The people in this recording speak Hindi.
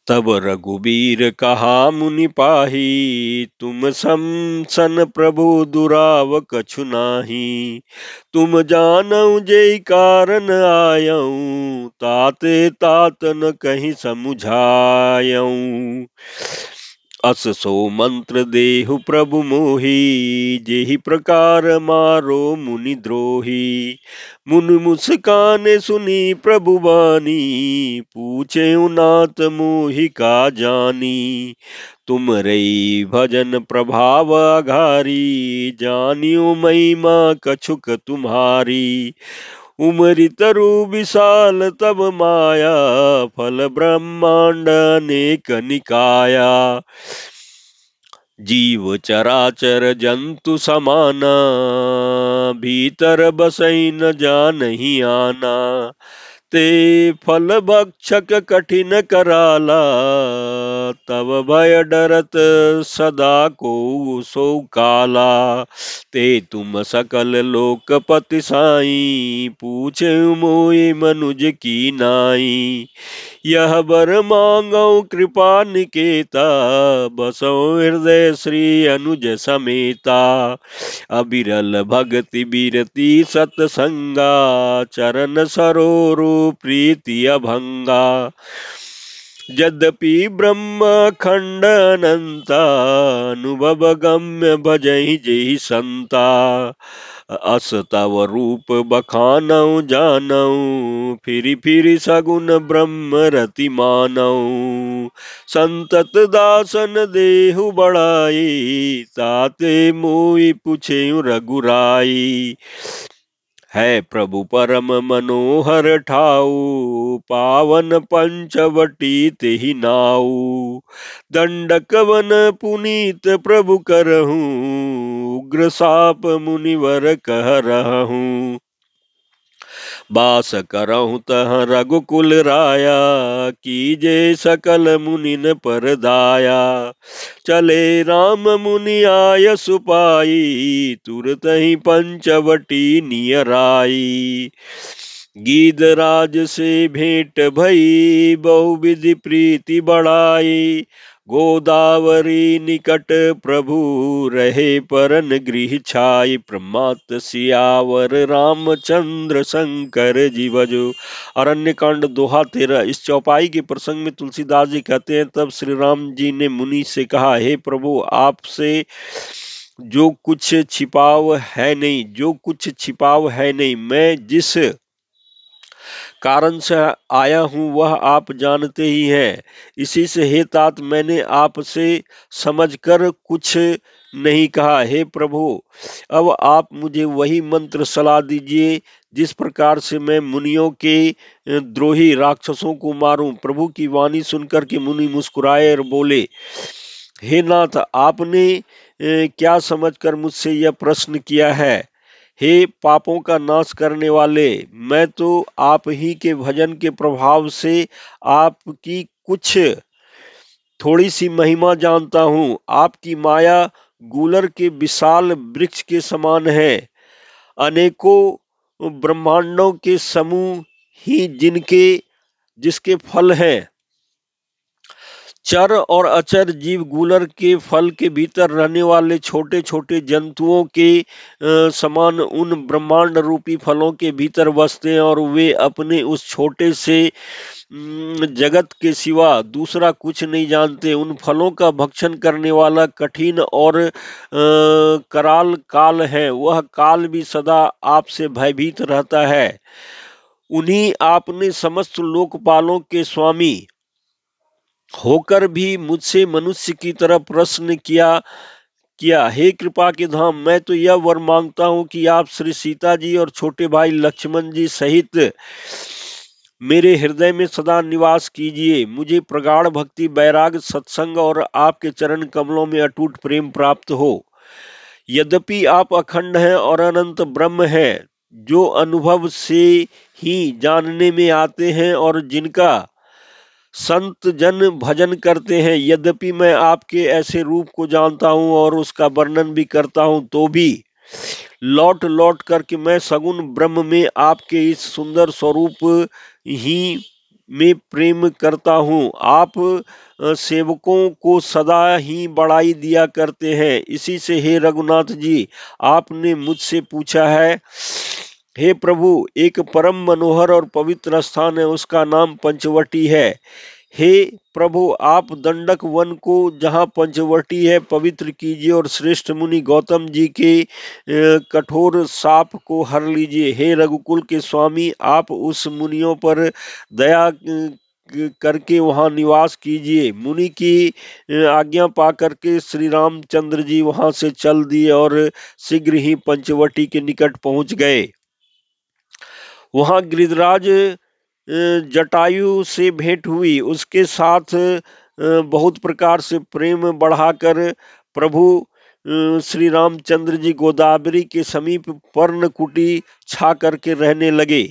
तब रघुबीर कहा मुनि पाही, तुम समसन प्रभु दुराव कछु नाही। तुम जानऊ जेई कारण आयऊ, ताते तात न कहीं समुझायऊ। अस सो मंत्र देहु प्रभु मोहि, जेहि प्रकार मारो मुनि द्रोही। मुनि मुस्काने सुनी प्रभु बानी, पूछे नाथ मोहि का जानी। तुम रई भजन प्रभाव अघारी, जानियो महिमा कछुक तुम्हारी। उमरि तरु विशाल तब माया, फल ब्रह्मांड अनेक निकाया। जीव चराचर जंतु समाना, भीतर बसई न जानहि आना। ते फल भक्षक कठिन कराला, तब भय डरत सदा को सो काला। ते तुम सकल लोकपति साई, पूछे मोहि मनुज की नाई। यह बर मांगो कृपा निकेता, बसो हृदय श्री अनुज समेता। अबिरल भगति बिरती सतसंगा, चरण सरोरु प्रीति अभंगा। यद्यपि ब्रह्म खंड अनंता, अनुभव गम्य भजहि जेहि संता। अस तव रूप बखानऊ जानऊ, फिरि सगुन ब्रह्म रति मानऊ। संतत दासन देहु बढ़ाई, ताते मोहि पुछेउ रघुराई। है प्रभु परम मनोहर ठाऊ, पावन पंचवटी तेहि नाऊ। दंडक वन पुनीत प्रभु करहूँ, उग्र साप मुनिवर कह रहूँ। बास करहु तह रघुकुल राया, कीजे सकल मुनिन पर दाया। चले राम मुनि आय सुपाई, तुरत ही पंचवटी नियर आई। गीधराज से भेंट भई, बहुविधि प्रीति बढ़ाई। गोदावरी निकट प्रभु रहे, परन गृह छाई। प्रमात सियावर रामचंद्र शंकर जी भजो। अरण्य कांड दोहा 13। इस चौपाई के प्रसंग में तुलसीदास जी कहते हैं, तब श्री राम जी ने मुनि से कहा, हे प्रभु, आपसे जो कुछ छिपाव है नहीं, जो कुछ छिपाव है नहीं। मैं जिस कारण से आया हूँ वह आप जानते ही हैं। इसी से हे तात, मैंने आपसे समझकर कुछ नहीं कहा। हे प्रभु, अब आप मुझे वही मंत्र सलाह दीजिए जिस प्रकार से मैं मुनियों के द्रोही राक्षसों को मारूं। प्रभु की वाणी सुनकर के मुनि मुस्कुराए और बोले, हे नाथ, आपने क्या समझकर मुझसे यह प्रश्न किया है। हे पापों का नाश करने वाले, मैं तो आप ही के भजन के प्रभाव से आपकी कुछ थोड़ी सी महिमा जानता हूँ। आपकी माया गूलर के विशाल वृक्ष के समान है। अनेकों ब्रह्मांडों के समूह ही जिसके फल हैं। चर और अचर जीव गूलर के फल के भीतर रहने वाले छोटे छोटे जंतुओं के समान उन ब्रह्मांड रूपी फलों के भीतर बसते हैं, और वे अपने उस छोटे से जगत के सिवा दूसरा कुछ नहीं जानते। उन फलों का भक्षण करने वाला कठिन और कराल काल है। वह काल भी सदा आपसे भयभीत रहता है। उन्हीं आपने समस्त लोकपालों के स्वामी होकर भी मुझसे मनुष्य की तरह प्रश्न किया। हे कृपा के धाम, मैं तो यह वर मांगता हूं कि आप श्री सीता जी और छोटे भाई लक्ष्मण जी सहित मेरे हृदय में सदा निवास कीजिए। मुझे प्रगाढ़ भक्ति, वैराग, सत्संग और आपके चरण कमलों में अटूट प्रेम प्राप्त हो। यद्यपि आप अखंड हैं और अनंत ब्रह्म हैं, जो अनुभव से ही जानने में आते हैं और जिनका संत जन भजन करते हैं। यद्यपि मैं आपके ऐसे रूप को जानता हूं और उसका वर्णन भी करता हूं, तो भी लौट लौट करके मैं सगुण ब्रह्म में आपके इस सुंदर स्वरूप ही में प्रेम करता हूँ। आप सेवकों को सदा ही बड़ाई दिया करते हैं। इसी से हे रघुनाथ जी, आपने मुझसे पूछा है। हे प्रभु, एक परम मनोहर और पवित्र स्थान है, उसका नाम पंचवटी है। हे प्रभु, आप दंडक वन को, जहाँ पंचवटी है, पवित्र कीजिए और श्रेष्ठ मुनि गौतम जी के कठोर शाप को हर लीजिए। हे रघुकुल के स्वामी, आप उस मुनियों पर दया करके वहां निवास कीजिए। मुनि की आज्ञा पा करके श्री रामचंद्र जी वहां से चल दिए और शीघ्र ही पंचवटी के निकट पहुंच गए। वहां गिरिराज जटायु से भेंट हुई। उसके साथ बहुत प्रकार से प्रेम बढ़ाकर प्रभु श्री रामचंद्र जी गोदावरी के समीप पर्णकुटी छा करके रहने लगे।